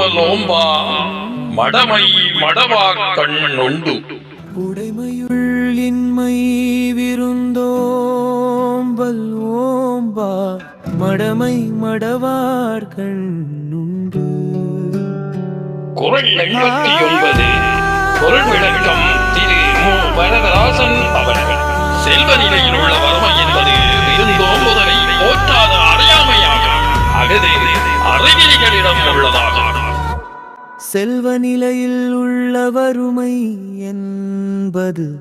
ஓம்பல் ஓம்பா மடமை மடவா கண்ணுண்டு. உடைமையுள் இன்மை விருந்தோம்பல் ஓம்பா மடமை மடவார் கண்ணுண்டு. குறள் 89 பொருள் விளக்கம் திரு மு. வரதராசன் அவர்கள். செல்வ நிலையில் உள்ள வறுமை என்பது விருந்தோம்புதலை போற்றாத அறியாமையாகும். அகது அறிவிலிகளிடம் உள்ளதாகும். செல்வ நிலையில் உள்ள வறுமை என்பது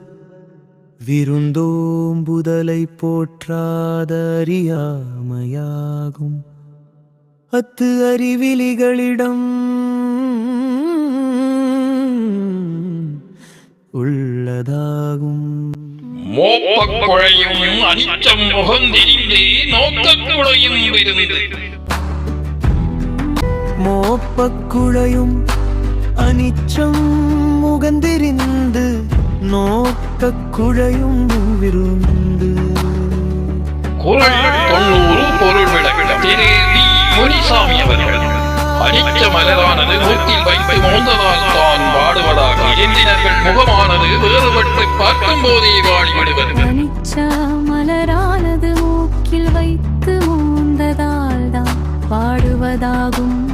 விருந்தோம்புதலை போற்றாத அறியாமையாகும். அத்து அறிவிலிகளிடம் உள்ளதாகும். மோப்பக் குழையும் அனிச்சம் முகந்தெரிந்து நோக்கக் குழையும் விருந்து. மோப்பக் குழையும் அனிச்சம் முகந்தெரிந்து நோக்கக் குழையும் விருந்து. குறள் 90 பொருள் விளக்கம் திரு வி. முனிசாமி அவர்கள். அனிச்ச மலரானது மூக்கில் வைத்து மோந்ததால் தான் வாடுவதாக எந்தினர்கள் முகமானது வேறுபட்டு பார்க்கும் போதே வாடிவிடுவது. அனிச்ச மலரானது மூக்கில் வைத்து மோந்ததால் தான் வாடுவதாகும்.